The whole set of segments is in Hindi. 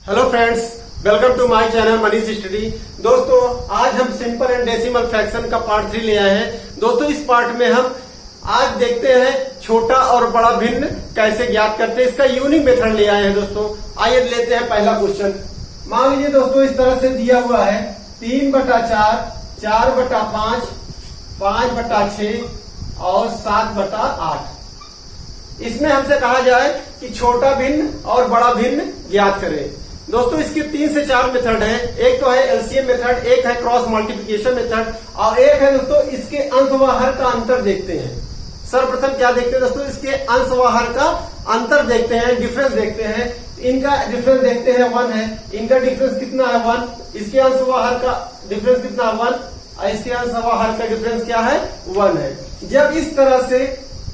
Hello friends, welcome to my channel Manish study. दोस्तों, आज हम सिंपल एंड डेसिमल फ्रैक्शन का पार्ट 3 ले आए हैं। दोस्तों, इस पार्ट में हम आज देखते हैं छोटा और बड़ा भिन्न कैसे ज्ञात करते हैं। इसका यूनिक मेथड ले आए हैं। दोस्तों, आइए लेते हैं पहला क्वेश्चन। मान लीजिए दोस्तों, इस तरह से दिया हुआ है 3/4, 4/5, 5/6 और 7/8। इसमें हमसे कहा जाए कि छोटा भिन्न और बड़ा भिन्न ज्ञात करें। दोस्तों, इसके 3 से 4 मेथड हैं। एक तो है एलसीएम मेथड, एक है क्रॉस मल्टीप्लिकेशन मेथड और एक है दोस्तों इसके अंश व हर का अंतर देखते हैं। सर्वप्रथम क्या देखते हैं दोस्तों, इसके अंश व हर का अंतर देखते हैं, डिफरेंस देखते हैं। इनका डिफरेंस देखते हैं 1 है, इनका डिफरेंस कितना है 1, इसके अंश व हर का डिफरेंस कितना 1 और इसके अंश व हर का डिफरेंस क्या है 1 है। जब इस तरह से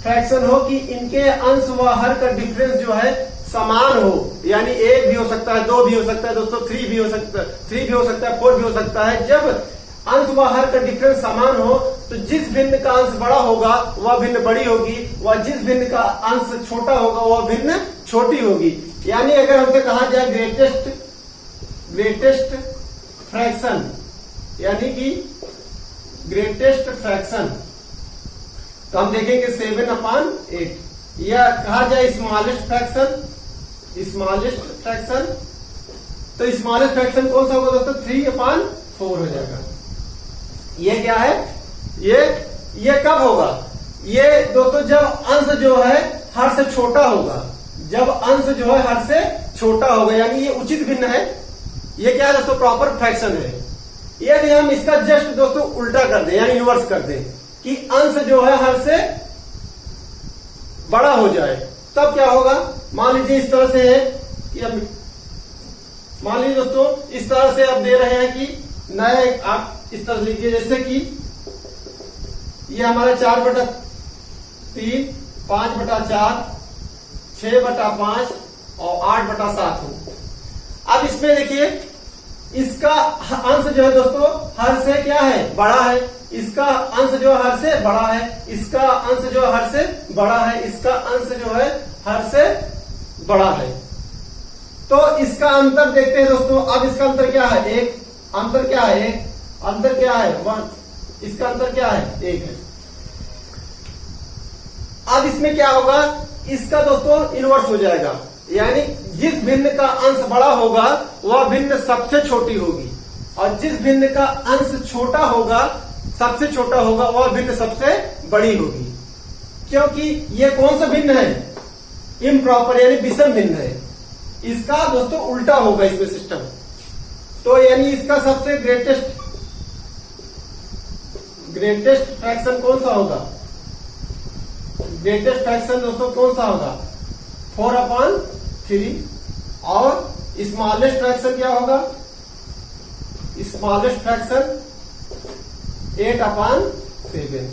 फ्रैक्शन हो कि इनके अंश व हर का डिफरेंस जो है समान हो, यानी 1 भी हो सकता है, 2 भी हो सकता है दोस्तों, 3 भी हो सकता है, 4 भी हो सकता है। जब अंश व हर का डिफरेंस समान हो तो जिस भिन्न का अंश बड़ा होगा वह भिन्न बड़ी होगी, वह जिस भिन्न का अंश छोटा होगा वह भिन्न छोटी होगी। यानी अगर हमसे कहा जाए ग्रेटेस्ट फ्रैक्शन, यानी कि ग्रेटेस्ट फ्रैक्शन, तो हम देखेंगे 7/8। या कहा जाए स्मॉलेस्ट फ्रैक्शन, तो स्मॉलेस्ट फ्रैक्शन कौन सा होगा दोस्तों 3/4 हो जाएगा। ये क्या है, ये कब होगा, ये दोस्तों जब अंश जो है हर से छोटा होगा, जब अंश जो है हर से छोटा होगा, यानी ये उचित भिन्न है। ये क्या है दोस्तों, प्रॉपर फ्रैक्शन है। यदि हम इसका जस्ट दोस्तों उल्टा कर दें, यानी इनवर्स कर दें कि अंश जो है हर से बड़ा हो जाए, तब क्या होगा। मान लीजिए इस तरह से है कि अब मान लीजिए दोस्तों इस तरह से आप दे रहे हैं कि नए, आप इस तरह से लीजिए जैसे कि ये हमारा 4/3, 5/4, 6/5 और 8/7 हो। अब इसमें देखिए इसका अंश जो है दोस्तों हर से क्या है, बड़ा है, इसका अंश जो हर से बड़ा है, इसका अंश जो हर से बड़ा है, इसका अंश जो है हर से बड़ा है। तो इसका अंतर देखते हैं दोस्तों। अब इसका अंतर क्या है, 1, अंतर क्या है 1, अंतर क्या है 1, इसका अंतर क्या है 1 है। अब इसमें क्या होगा, इसका दोस्तों इनवर्स हो जाएगा, यानी जिस भिन्न का अंश बड़ा होगा वह भिन्न सबसे छोटी होगी और जिस भिन्न का अंश छोटा होगा, सबसे छोटा होगा, वह भिन्न सबसे बड़ी होगी। क्योंकि ये कौन सा भिन्न है, इम्प्रॉपर यानी विषम भिन्न है। इसका दोस्तों उल्टा होगा इसमें सिस्टम। तो यानी इसका सबसे ग्रेटेस्ट फ्रैक्शन कौन सा होगा, ग्रेटेस्ट फ्रैक्शन दोस्तों कौन सा होगा 4/3 और स्मॉलेस्ट फ्रैक्शन क्या होगा, स्मॉलेस्ट फ्रैक्शन 8/7।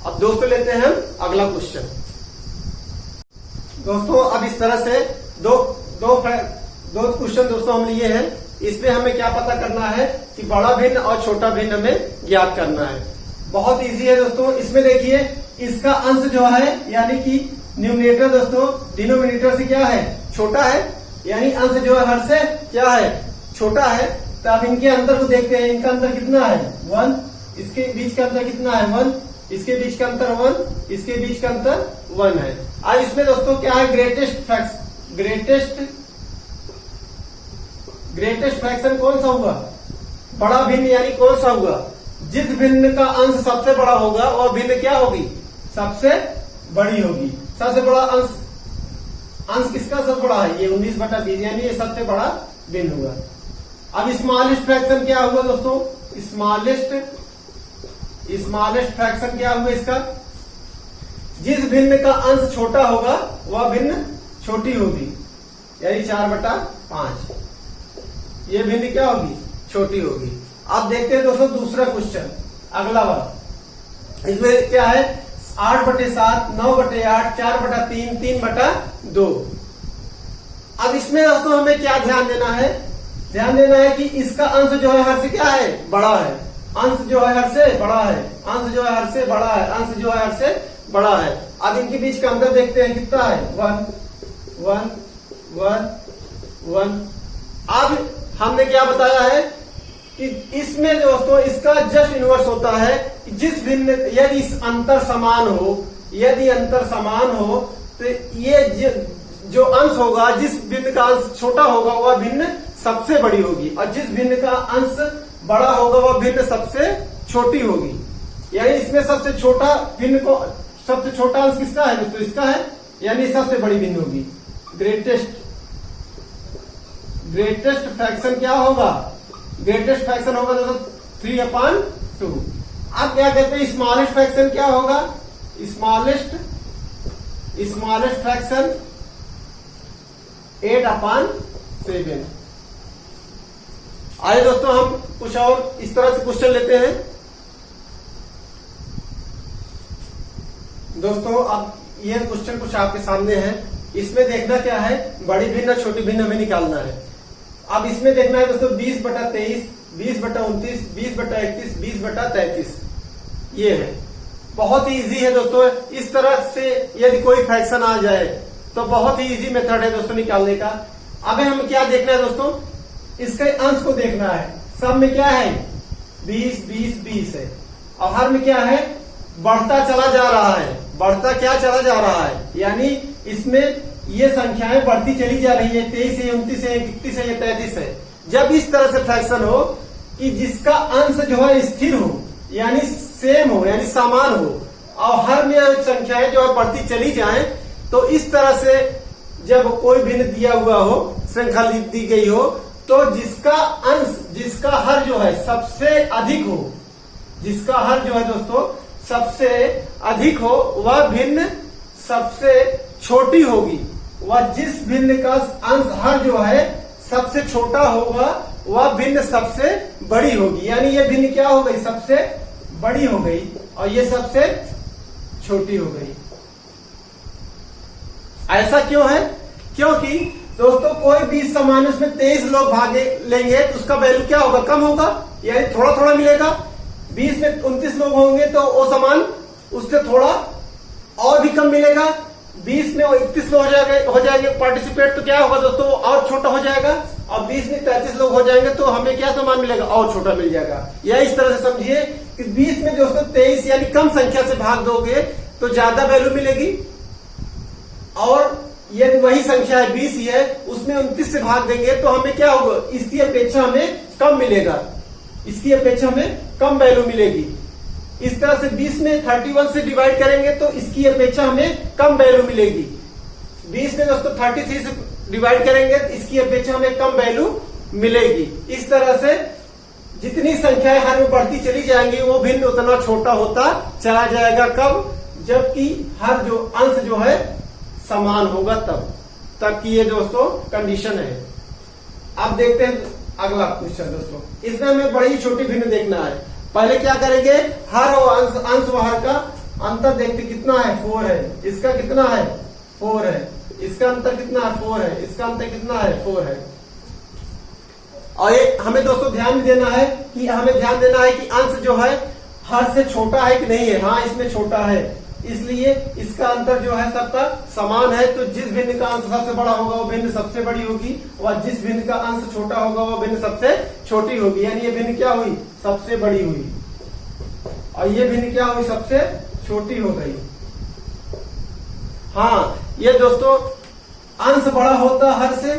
अब दोस्तों लेते हैं हम अगला क्वेश्चन। दोस्तों, अब इस तरह से दो क्वेश्चन दोस्तों हम लिए हैं। इसमें हमें क्या पता करना है कि बड़ा भिन्न और छोटा भिन्न हमें ज्ञात करना है। बहुत इजी है दोस्तों। इसमें देखिए इसका अंश जो है, यानी कि न्यूमरेटर दोस्तों डिनोमिनेटर से क्या है, छोटा है, यानी अंश जो है हर से क्या है, छोटा है। तो अब इनके अंतर को देखते हैं। इनका अंतर कितना है 1, इसके बीच का अंतर कितना है 1, इसके बीच का अंतर 1, इसके बीच का अंतर 1 है। अब इसमें दोस्तों क्या है, ग्रेटेस्ट फ्रैक्शन कौन सा हुआ, बड़ा भिन्न, यानी कौन सा हुआ, जिस भिन्न का अंश सबसे बड़ा होगा वह भिन्न क्या होगी, सबसे बड़ी होगी। सबसे बड़ा अंश किसका सबसे बड़ा है, ये 19/20, यानी ये सबसे बड़ा भिन्न हुआ। अब स्मॉलेस्ट फ्रैक्शन क्या हुआ दोस्तों, स्मॉलेस्ट फ्रैक्शन क्या हुआ इसका, जिस भिन्न का अंश छोटा होगा वह भिन्न छोटी होगी, यानी 4/5, ये भिन्न क्या होगी, छोटी होगी। अब देखते हैं दोस्तों दूसरा क्वेश्चन, अगला वाला। इसमें क्या है 8/7, 9/8, 4/3, 3/2। अब इसमें दोस्तों हमें क्या ध्यान देना है, ध्यान देना है कि इसका अंश जो है हर से क्या है, बड़ा है, अंश जो है हर से बड़ा है, अंश जो है हर से बड़ा है, अंश जो है हर से बड़ा है। अब इनके बीच का अंतर देखते हैं कितना है 1, 1 1 1। अब हमने क्या बताया है कि इसमें दोस्तों इसका जस्ट इनवर्स होता है कि जिस भिन्न, यदि अंतर समान हो, यदि अंतर समान हो तो ये जो अंश होगा, जिस भिन्न का अंश छोटा होगा वह भिन्न सबसे बड़ी होगी, और जिस भिन्न का अंश बड़ा होगा वह भिन्न सबसे छोटी होगी। यानी इसमें सबसे छोटा भिन्न को, सबसे छोटा अंश किसका है दोस्तों? इसका है, यानी सबसे बड़ी भिन्न होगी। ग्रेटेस्ट फ्रैक्शन क्या होगा? ग्रेटेस्ट फ्रैक्शन होगा दोस्तों 3/2। अब क्या कहते हैं स्मॉलेस्ट फ्रैक्शन क्या होगा? Smallest fraction 8/7। आइए दोस्तों हम कुछ और इस तरह से क्वेश्चन लेते हैं। दोस्तों अब ये क्वेश्चन कुछ आपके सामने है, इसमें देखना क्या है, बड़ी भिन्न और छोटी भिन्न हमें निकालना है। अब इसमें देखना है दोस्तों 20/23, 20/29, 20/31, 20/33, ये है। बहुत ही इजी है दोस्तों। इस तरह से यदि कोई फ्रैक्शन आ जाए तो बहुत ही इजी मेथड है दोस्तों निकालने का। अब हमें क्या देखना है दोस्तों? इसके अंश को देखना है। सब में क्या है? 20 20 20 है, और हर में क्या है? बढ़ता चला जा रहा है। बढ़ता क्या चला जा रहा है, यानी इसमें ये संख्याएं बढ़ती चली जा रही है। 23 है, 29 है, 31 है, 33 है। जब इस तरह से फ्रैक्शन हो कि जिसका अंश जो है स्थिर हो, यानी सेम हो, यानी समान हो, और हर में संख्याएं जो है बढ़ती चली जाएं, तो इस तरह से जब कोई भिन्न दिया हुआ हो, श्रृंखला दी गई हो, तो जिसका अंश, जिसका हर जो है सबसे अधिक हो, जिसका हर जो है दोस्तों सबसे अधिक हो, वह भिन्न सबसे छोटी होगी। वह जिस भिन्न का अंश हर जो है सबसे छोटा होगा वह भिन्न सबसे बड़ी होगी। यानी ये भिन्न क्या हो गई? सबसे बड़ी हो गई, और ये सबसे छोटी हो गई। ऐसा क्यों है? क्योंकि दोस्तों कोई भी समान, उसमें 23 लोग भागे लेंगे तो उसका वैल्यू क्या होगा? कम होगा, यानी थोड़ा थोड़ा मिलेगा। 20 में 29 लोग होंगे तो वो समान उससे थोड़ा और भी कम मिलेगा। 20 में 31 लोग हो जाएंगे पार्टिसिपेट, तो क्या होगा दोस्तों? और छोटा हो जाएगा। और 20 में 33 लोग हो जाएंगे तो हमें क्या समान मिलेगा? और छोटा मिल जाएगा। या इस तरह से समझिए कि 20 में दोस्तों 23 यानी कम संख्या से भाग दोगे तो ज्यादा वैल्यू मिलेगी, और यदि वही संख्या है 20 ही है, उसमें 29 से भाग देंगे तो हमें क्या होगा? इसकी अपेक्षा हमें कम मिलेगा, इसकी अपेक्षा हमें कम वैल्यू मिलेगी। इस तरह से 20 में 31 से डिवाइड करेंगे तो इसकी अपेक्षा हमें कम वैल्यू मिलेगी। 20 में दोस्तों 33 से डिवाइड करेंगे तो इसकी अपेक्षा हमें कम वैल्यू मिलेगी। इस तरह से जितनी संख्याएं हर में बढ़ती चली जाएंगी वो भिन्न उतना छोटा होता चला जाएगा। कब? जबकि हर जो अंश जो है समान होगा, तब की ये दोस्तों कंडीशन है। अब देखते हैं अगला क्वेश्चन दोस्तों। इसमें हमें बड़ी छोटी भिन्न देखना है। पहले क्या करेंगे? हर और अंश व हर का अंतर देखते कितना है? 4 है। इसका कितना है? 4 है। इसका अंतर कितना है? 4 है। इसका अंतर कितना है? 4 है। और एक हमें दोस्तों ध्यान देना है कि अंश जो है हर से छोटा है कि नहीं है। हाँ, इसमें छोटा है, इसलिए इसका अंतर जो है सबका समान है। तो जिस भिन्न का अंश सबसे बड़ा होगा वो भिन्न सबसे बड़ी होगी, और जिस भिन्न का अंश छोटा होगा वो भिन्न सबसे छोटी होगी। यानी ये भिन्न क्या हुई? सबसे बड़ी हुई, और ये भिन्न क्या हुई? सबसे छोटी हो गई। हाँ, ये दोस्तों अंश बड़ा होता हर से,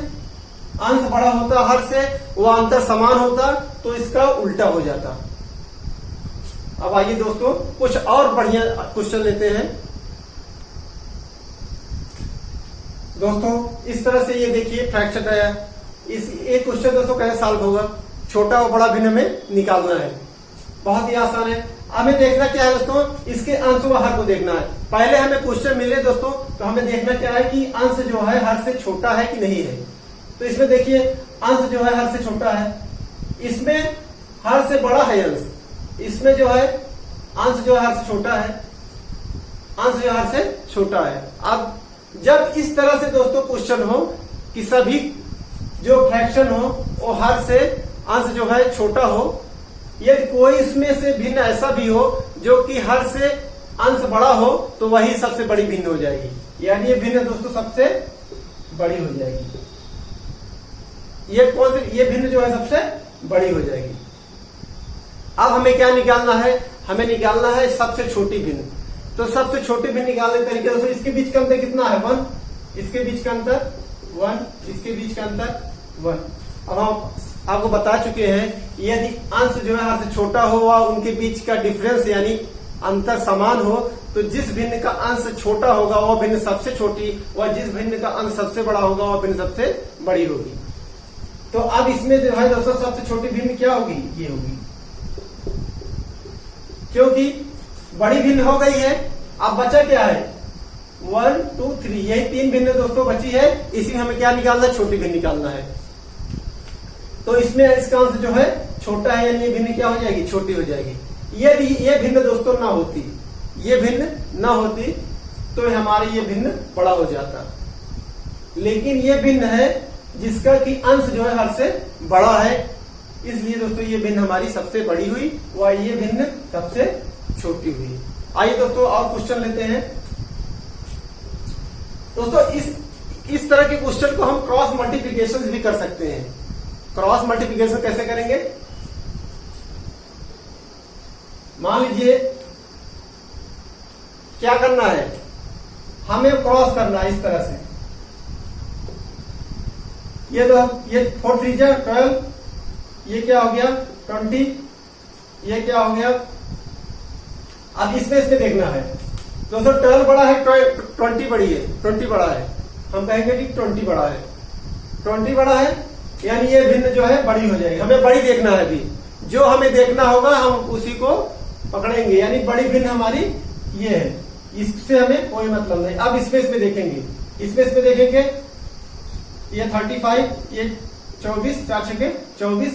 अंश बड़ा होता हर से, वो अंतर समान होता, तो इसका उल्टा हो जाता। अब आइए दोस्तों कुछ और बढ़िया क्वेश्चन लेते हैं। दोस्तों इस तरह से ये देखिए फ्रैक्शन आया। इस एक क्वेश्चन दोस्तों कैसे सॉल्व होगा? छोटा और बड़ा भिन्न में निकालना है, बहुत ही आसान है। हमें देखना क्या है दोस्तों? इसके अंश व हर को देखना है। पहले हमें क्वेश्चन मिले दोस्तों तो हमें देखना क्या है कि अंश जो है हर से छोटा है कि नहीं है। तो इसमें देखिए अंश जो है हर से छोटा है, इसमें हर से बड़ा है अंश, इसमें जो है अंश जो है हर से छोटा है, अंश जो हर से छोटा है। अब जब इस तरह से दोस्तों क्वेश्चन हो कि सभी जो फ्रैक्शन हो वो हर से अंश जो है छोटा हो, यदि कोई इसमें से भिन्न ऐसा भी हो जो कि हर से अंश बड़ा हो, तो वही सबसे बड़ी भिन्न हो जाएगी। यानी ये भिन्न दोस्तों सबसे बड़ी हो जाएगी। ये भिन्न जो है सबसे बड़ी हो जाएगी। अब हमें क्या निकालना है? हमें निकालना है सबसे छोटी भिन्न। तो सबसे छोटी भिन्न निकालने के तरीके से इसके बीच का अंतर कितना है? 1। इसके बीच का अंतर 1, इसके बीच का अंतर 1। अब हम आपको बता चुके हैं यदि अंश जो है हर से छोटा हो व उनके बीच का डिफरेंस यानी अंतर समान हो तो जिस भिन्न का अंश छोटा होगा वह भिन्न सबसे छोटी, व जिस भिन्न का अंश सबसे बड़ा होगा वह भिन्न सबसे बड़ी होगी। तो अब इसमें जो है दोस्तों सबसे छोटी भिन्न क्या होगी? ये होगी, क्योंकि बड़ी भिन्न हो गई है। अब बचा क्या है? 1, 2, 3, यही 3 भिन्न दोस्तों बची है। इसी में हमें क्या निकालना है? छोटी भिन्न निकालना है। तो इसमें इसका अंश जो है छोटा है यानी ये भिन्न क्या हो जाएगी? छोटी हो जाएगी। यदि ये भिन्न दोस्तों ना होती, ये भिन्न ना होती तो हमारी ये भिन्न बड़ा हो जाता। लेकिन ये भिन्न है जिसका कि अंश जो है हर से बड़ा है, इसलिए दोस्तों ये भिन्न हमारी सबसे बड़ी हुई व ये भिन्न सबसे छोटी हुई। आइए दोस्तों और क्वेश्चन लेते हैं। दोस्तों इस तरह के क्वेश्चन को हम क्रॉस मल्टीप्लिकेशन भी कर सकते हैं। क्रॉस मल्टीप्लिकेशन कैसे करेंगे? मान लीजिए क्या करना है? हमें क्रॉस करना है इस तरह से। ये 4 3 12, ये क्या हो गया? 20, ये क्या हो गया? अब इसमें देखना है दोस्तों 12 बड़ा है 20 बड़ी है, 20 बड़ा है। हम कहेंगे कि 20 बड़ा है, 20 बड़ा है यानी ये भिन्न जो है बड़ी हो जाएगी। हमें बड़ी देखना है अभी, जो हमें देखना होगा हम उसी को पकड़ेंगे, यानी बड़ी भिन्न हमारी ये है, इससे हमें कोई मतलब नहीं। अब इसमें देखेंगे, इसमें देखेंगे ये 35, ये 24, 4 छके 24।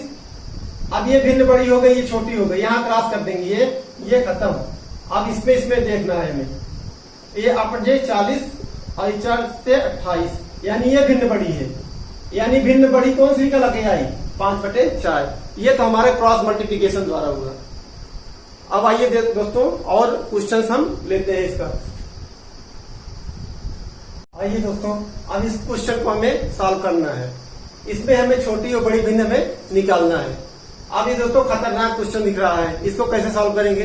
अब ये भिन्न बड़ी हो गई, ये छोटी हो गई, यहाँ क्रॉस कर देंगे, ये खत्म। अब इसमें देखना है हमें, ये अपन 40 और 4 से 28, यानी ये भिन्न बड़ी है, यानी भिन्न बड़ी कौन सी निकल के आई? 5/4। ये तो हमारे क्रॉस मल्टीप्लिकेशन द्वारा हुआ। अब आइए दोस्तों और क्वेश्चंस हम लेते हैं इसका। आइए दोस्तों अब इस क्वेश्चन को हमें सॉल्व करना है। इसमें हमें छोटी और बड़ी भिन्न हमें निकालना है। अब ये दोस्तों खतरनाक क्वेश्चन दिख रहा है, इसको कैसे सॉल्व करेंगे?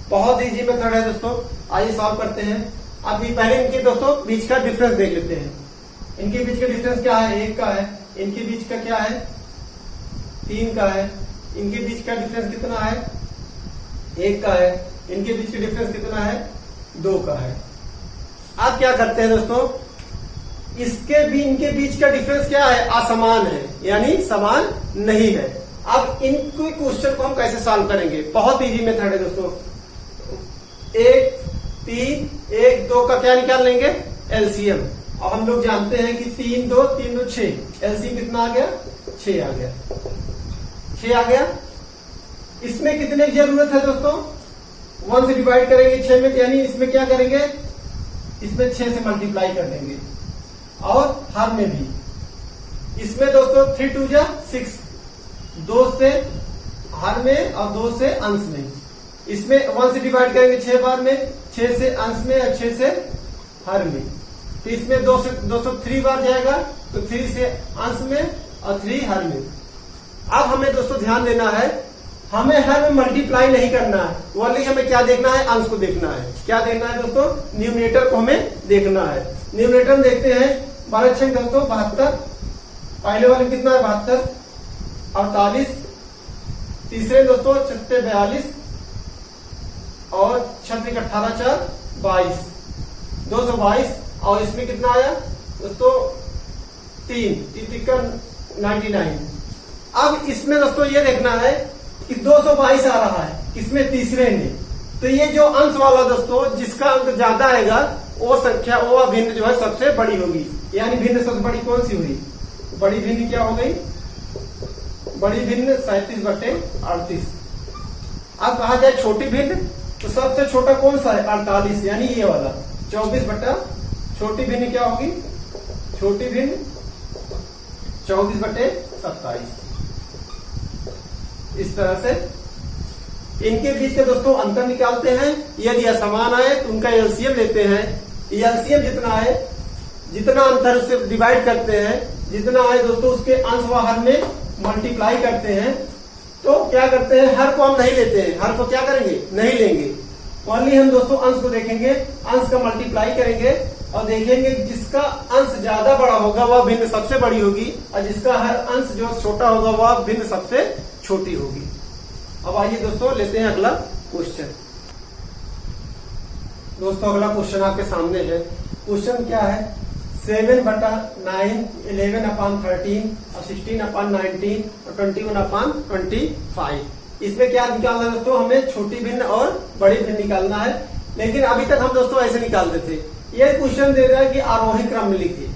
बहुत इजी मेथड है दोस्तों, आइए सॉल्व करते हैं। अभी पहले इनके दोस्तों बीच का डिफरेंस देख लेते हैं। इनके बीच का डिफरेंस क्या है? 1 का है। इनके बीच का क्या है? 3 का है। इनके बीच का डिफरेंस कितना है? 1 का है। इनके बीच का डिफरेंस कितना है? 2 का है। अब क्या करते हैं दोस्तों, इनके बीच का डिफरेंस क्या है? असमान है, यानी समान नहीं है। अब इनके क्वेश्चन को हम कैसे सॉल्व करेंगे? बहुत इजी मेथड है दोस्तों। 1, 3, 1, 2 का क्या निकाल लेंगे? एलसीएम। और हम लोग जानते हैं कि 3 2 6, एलसीएम कितना आ गया? 6 आ गया। 6 आ गया। इसमें कितने की जरूरत है दोस्तों? 1 से डिवाइड करेंगे 6 में, यानी इसमें क्या करेंगे? इसमें 6 से मल्टीप्लाई कर देंगे। और हर में भी इसमें दोस्तों 3 2 6, 2 से हर में और 2 से अंश में। इसमें 1 से डिवाइड करेंगे 6 बार में, 6 से अंश में और 6 से हर में। तो इसमें 2 से 3 बार जाएगा, तो 3 से अंश में और 3 हर में। अब हमें दोस्तों ध्यान देना है, हमें हर में मल्टीप्लाई नहीं करना है, वही हमें क्या देखना है? अंश को देखना है। क्या देखना है दोस्तों? न्यूमरेटर को हमें देखना है। न्यूमरेटर में देखते हैं 12 6 दोस्तों 72, पहले वाले कितना है? 72, 48, तीसरे दोस्तों 36 42 और 36 18 4 22, 222। और इसमें कितना आया दोस्तों? 3 99। अब इसमें दोस्तों ये देखना है कि 222 आ रहा है, किसमें? तीसरे में। तो ये जो अंश वाला दोस्तों जिसका अंक ज्यादा आएगा वो संख्या, वो भिन्न जो है सबसे बड़ी होगी, यानी भिन्न सबसे बड़ी कौन सी हुई? बड़ी भिन्न क्या हो गई? बड़ी भिन्न 37/38। अब कहा जाए छोटी भिन्न, तो सबसे छोटा कौन सा है? 48, यानी ये वाला 24 छोटी भिन्न क्या होगी? छोटी भिन्न 24/27। इस तरह से इनके बीच के दोस्तों अंतर निकालते हैं। यदि असमान आए तो उनका एलसीएम लेते हैं। एलसीएम जितना है जितना अंतर उससे डिवाइड करते हैं, जितना है दोस्तों उसके अंश व हर में मल्टीप्लाई करते हैं। तो क्या करते हैं, हर को हम नहीं लेते हैं, हर को क्या करेंगे, नहीं लेंगे, ओनली हम दोस्तों अंश को देखेंगे, अंश का मल्टीप्लाई करेंगे और देखेंगे जिसका अंश ज्यादा बड़ा होगा वह भिन्न सबसे बड़ी होगी और जिसका हर अंश जो छोटा होगा वह भिन्न सबसे छोटी होगी। अब आइए दोस्तों लेते हैं अगला क्वेश्चन। दोस्तों अगला क्वेश्चन आपके सामने है। क्वेश्चन क्या है, 7/9, 11/13 और 16/19 और 21/25। इसमें क्या निकालना है दोस्तों, हमें छोटी भिन्न और बड़ी भिन्न निकालना है। लेकिन अभी तक हम दोस्तों ऐसे निकालते थे। ये क्वेश्चन दे रहा है कि आरोही क्रम में लिखिए।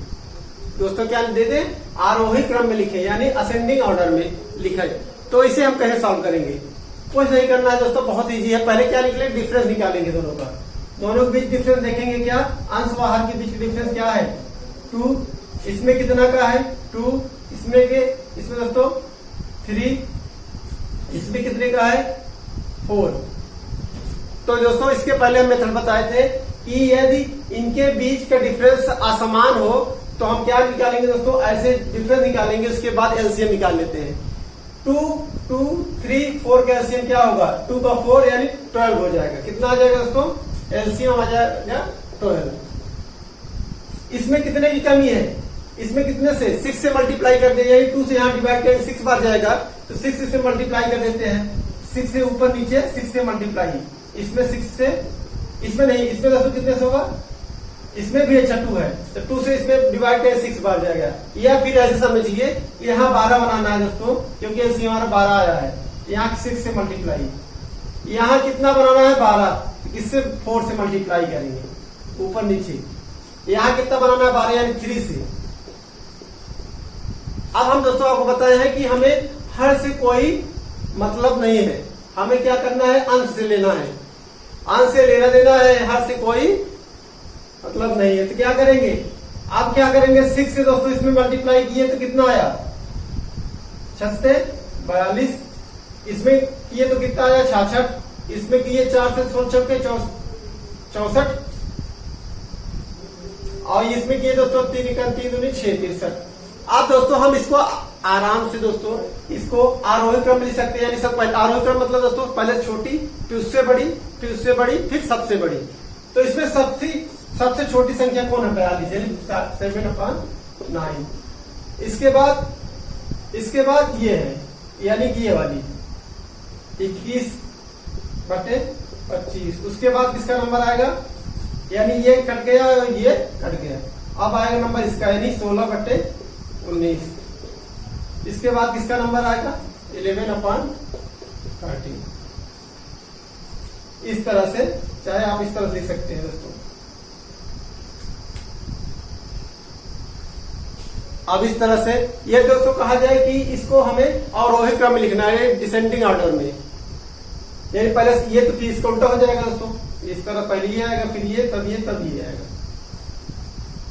दोस्तों क्या दे दे, आरोही क्रम में लिखे, यानी असेंडिंग ऑर्डर में लिखे। तो इसे हम कैसे सॉल्व करेंगे, कुछ नहीं करना है दोस्तों, बहुत इजी है। पहले क्या निकले, डिफरेंस निकालेंगे दोनों का, दोनों के बीच डिफरेंस देखेंगे। क्या अंश व हर के बीच डिफरेंस क्या है, 2। इसमें कितना का है, 2। इसमें दोस्तों 3। इसमें कितने का है, 4। तो दोस्तों इसके पहले हम मेथड बताए थे कि यदि इनके बीच का डिफरेंस असमान हो तो हम क्या निकालेंगे दोस्तों, ऐसे डिफरेंस निकालेंगे, उसके बाद एलसीएम निकाल लेते हैं। 2, 2, 3, 4 का एलसीएम क्या होगा, 2 का 4 यानी 12 हो जाएगा। कितना आ जाएगा दोस्तों, एलसीएम आ जाएगा 12। इसमें कितने की कमी है, इसमें कितने से 6 से मल्टीप्लाई कर देंगे, 2 से यहाँ डिवाइड करेंगे, 6 बार जाएगा तो 6 से मल्टीप्लाई कर देते हैं। 6 से ऊपर नीचे 6 से मल्टीप्लाई, इसमें 6 से, इसमें नहीं, इसमें दोस्तों कितने से होगा, इसमें भी अच्छा 2 है तो 2 से इसमें डिवाइड करें 6 बार जाएगा। या फिर ऐसे समझिए यहाँ 12 बनाना है दोस्तों, क्योंकि एलसीएम हमारा 12 आया है, यहाँ 6 से मल्टीप्लाई, यहाँ कितना बनाना है 12, इससे 4 से मल्टीप्लाई करेंगे ऊपर नीचे। यहाँ कितना बनाना है 12 यानी 3 से। अब हम दोस्तों आपको बताए हैं कि हमें हर से कोई मतलब नहीं है, हमें क्या करना है, अंश से लेना है, अंश से लेना देना है, हर से कोई मतलब नहीं है। तो क्या करेंगे, आप क्या करेंगे, 6 से दोस्तों इसमें मल्टीप्लाई किए तो कितना आया, 6 से 42, इसमें किए तो कितना आया 66, इसमें किए 4 से 64 और इसमें किए दोस्तों 3 का 3 दूनी 6, 63। अब दोस्तों हम इसको आराम से दोस्तों इसको आरोही क्रम में लिख सकते हैं, यानी सब पहले आरोही क्रम मतलब दोस्तों पहले छोटी, फिर उससे बड़ी, फिर उससे बड़ी, फिर सबसे बड़ी। तो इसमें सबसे छोटी संख्या कौन है, 42 यानी 7/9। इसके बाद ये है, यानी कि ये वाली 21/25। उसके बाद किसका नंबर आएगा, यानी ये कट गया और ये कट गया, अब आएगा नंबर इसका, यानी 16/19। इसके बाद किसका नंबर आएगा, 11/13। इस तरह से, चाहे आप इस तरह से लिख सकते हैं दोस्तों। अब इस तरह से ये दोस्तों कहा जाए कि इसको हमें अवरोही क्रम में लिखना है, डिसेंडिंग ऑर्डर में, यानी पहले ये तो इसका उल्टा हो जाएगा दोस्तों, इस तरह पहले ये आएगा, फिर ये, तब ये आएगा।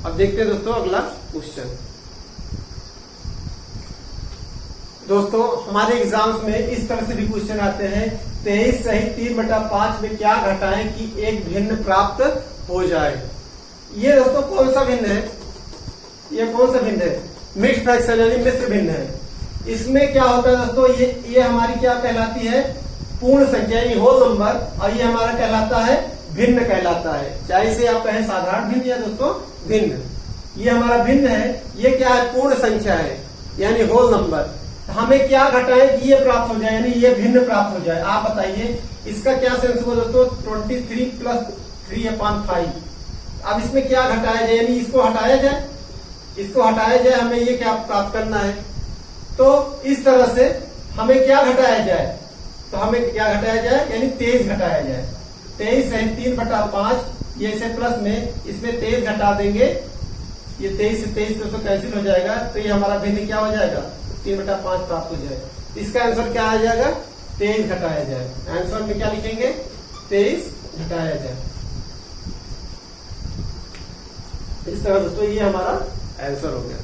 अब देखते हैं दोस्तों अगला क्वेश्चन। दोस्तों हमारे एग्जाम्स में इस तरह से भी क्वेश्चन आते हैं, 23 सहित 3/5 में क्या घटाएं कि एक भिन्न प्राप्त हो जाए। ये दोस्तों कौन सा भिन्न है, ये कौन सा भिन्न है, मिक्स्ड फ्रैक्शन यानी मिश्र भिन्न है। इसमें क्या होता है दोस्तों, ये हमारी क्या कहलाती है, पूर्ण संख्या यानी होल नंबर, और ये हमारा कहलाता है भिन्न कहलाता है, चाहे इसे आप कहें साधारण भिन्न या दोस्तों भिन्न। ये हमारा भिन्न है, ये क्या है, पूर्ण संख्या है यानी होल नंबर। हमें क्या घटाएं कि ये प्राप्त हो जाए, यानी ये भिन्न प्राप्त हो जाए। आप बताइए इसका क्या सेंस हुआ दोस्तों, 23 + 3/5। अब इसमें क्या घटाया जाए, यानी इसको हटाया जाए, इसको हटाया जाए, हमें ये क्या प्राप्त करना है। तो इस तरह से हमें क्या घटाया जाए, तो हमें क्या घटाया जाए, यानी 23 घटाया जाए। 23 सहित 3/5, ये से प्लस में इसमें 23 घटा देंगे, ये 23 से 23 दोस्तों कैंसिल हो जाएगा, तो ये हमारा भिन्न क्या हो जाएगा, 3/5 प्राप्त हो जाएगा। इसका आंसर क्या आ जाएगा, 23 घटाया जाए। आंसर में क्या लिखेंगे, 23 घटाया जाए। इस तरह दोस्तों ये हमारा आंसर हो गया।